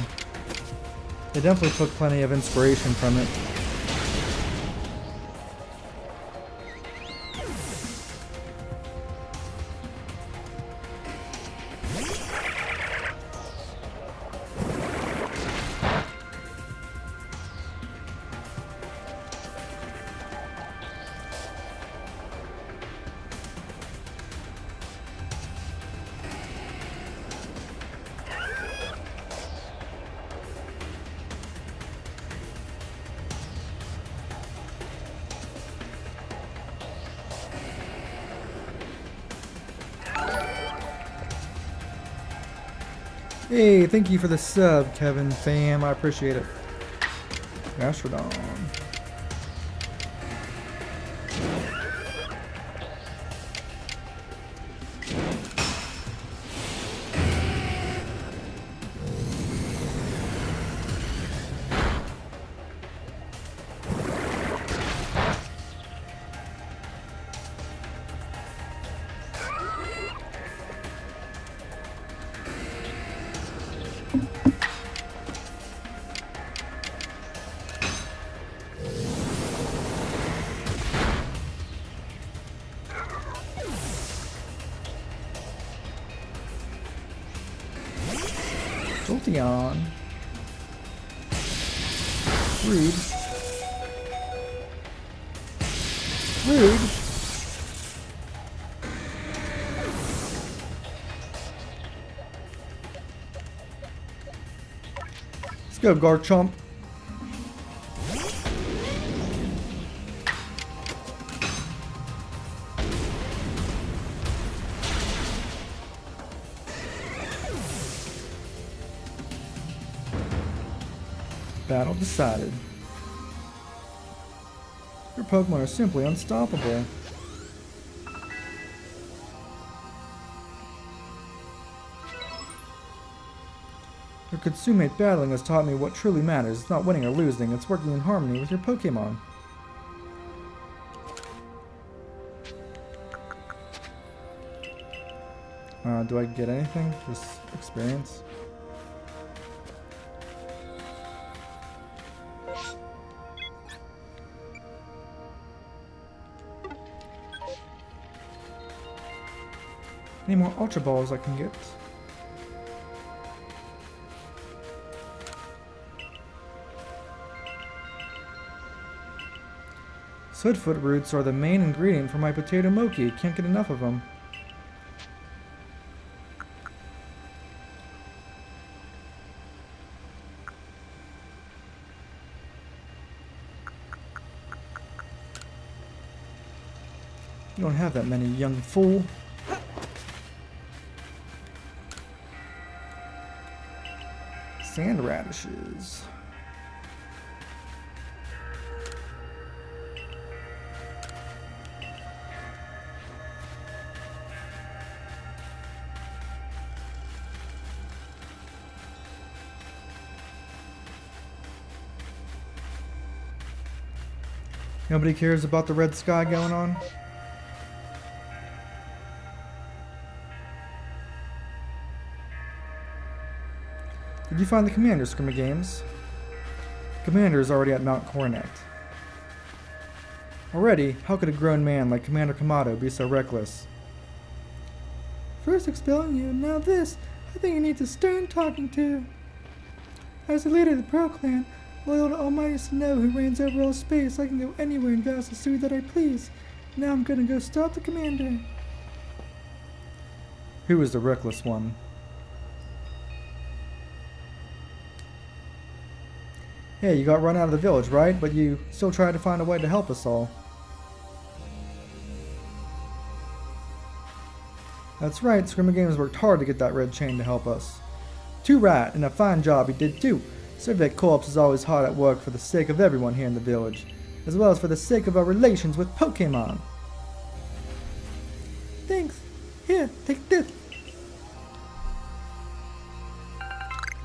[SPEAKER 1] They definitely took plenty of inspiration from it. Hey, thank you for the sub, Kevin Fam. I appreciate it. Astrodon. Jolteon. Rude. Rude. Let's go, Garchomp. Battle decided. Your Pokemon are simply unstoppable. Your Consummate battling has taught me what truly matters. It's not winning or losing, it's working in harmony with your Pokemon. Do I get anything? This experience? Any more Ultra Balls I can get? Sudfoot roots are the main ingredient for my potato mochi. Can't get enough of them. You don't have that many, young fool. Sand radishes. Nobody cares about the red sky going on? Did you find the commander, Scrimmy Games? The commander is already at Mount Coronet. Already? How could a grown man like Commander Kamado be so reckless? First expelling you, now this. I think you need a stern talking to. As the leader of the Pearl Clan, loyal to Almighty Snow who reigns over all space, I can go anywhere and vow to sue that I please. Now I'm gonna go stop the commander. Who is the reckless one? Hey, you got run out of the village, right? But you still tried to find a way to help us all. That's right, Scrimmy Games worked hard to get that red chain to help us. Too right, and a fine job he did too. Survey Corps is always hard at work for the sake of everyone here in the village, as well as for the sake of our relations with Pokémon. Thanks. Here, take this.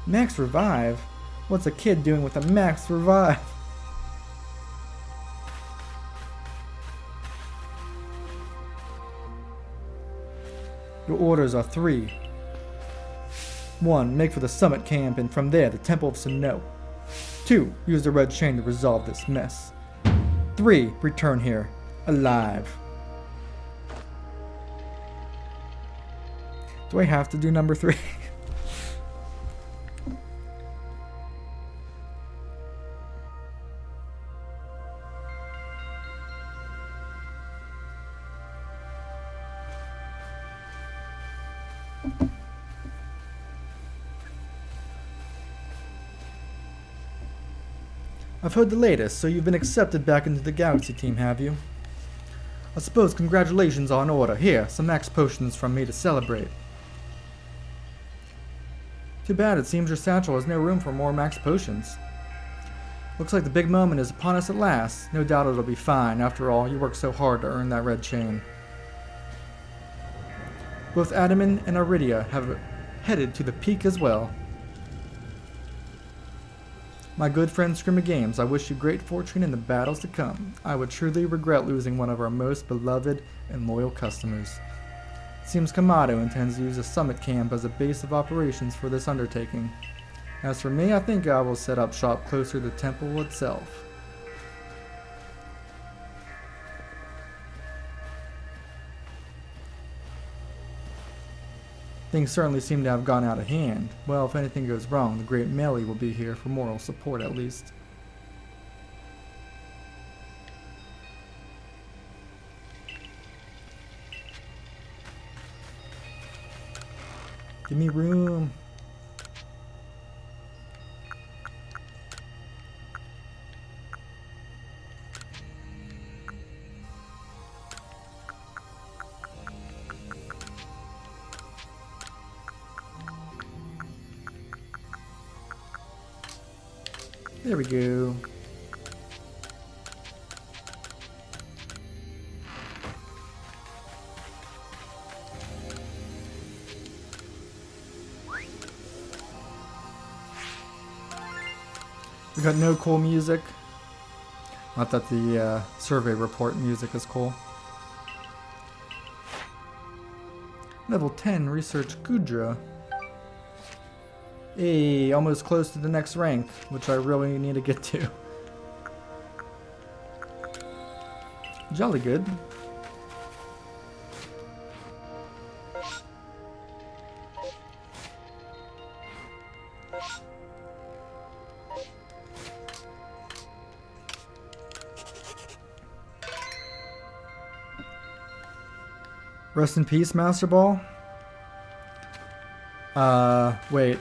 [SPEAKER 1] Max Revive? What's a kid doing with a Max Revive? Your orders are 3. 1. Make for the summit camp and from there the Temple of Snow. 2. Use the red chain to resolve this mess. 3. Return here, alive. Do I have to do number 3? I've heard the latest, so you've been accepted back into the Galaxy team, have you? I suppose congratulations are in order. Here, some max potions from me to celebrate. Too bad, it seems your satchel has no room for more max potions. Looks like the big moment is upon us at last. No doubt it'll be fine. After all, you worked so hard to earn that red chain. Both Adaman and Aridia have headed to the peak as well. My good friend Scrimmy Games, I wish you great fortune in the battles to come. I would truly regret losing one of our most beloved and loyal customers. It seems Kamado intends to use a summit camp as a base of operations for this undertaking. As for me, I think I will set up shop closer to the temple itself. Things certainly seem to have gone out of hand. Well, if anything goes wrong, the great Melee will be here for moral support at least. Give me room. There we go. We got no cool music. Not that the survey report music is cool. Level 10 Research Gudra. Hey, almost close to the next rank, which I really need to get to. Jolly good. Rest in peace, Master Ball. Wait.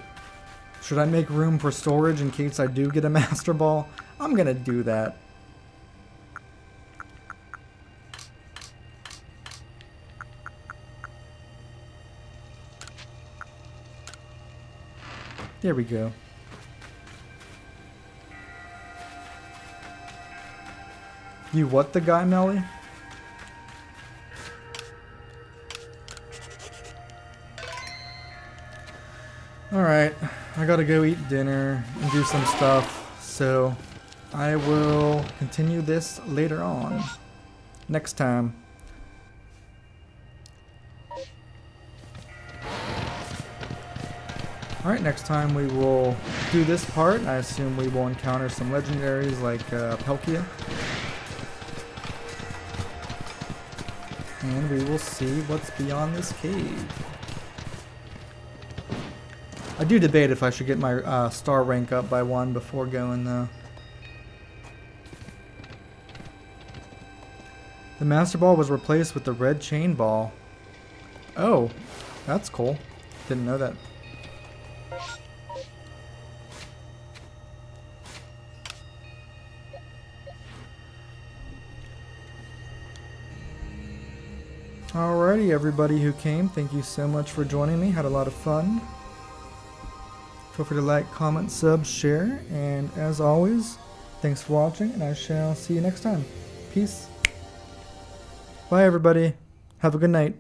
[SPEAKER 1] Should I make room for storage in case I do get a Master Ball? I'm gonna do that. There we go. You what the guy, Melly? Alright, I gotta go eat dinner and do some stuff, so I will continue this later on. Next time. Alright, next time we will do this part. I assume we will encounter some legendaries like Palkia. And we will see what's beyond this cave. I do debate if I should get my star rank up by 1 before going though. The Master Ball was replaced with the Red Chain Ball. Oh, that's cool. Didn't know that. Alrighty, everybody who came, thank you so much for joining me. Had a lot of fun. Feel free to like, comment, sub, share, and as always, thanks for watching, and I shall see you next time. Peace. Bye, everybody. Have a good night.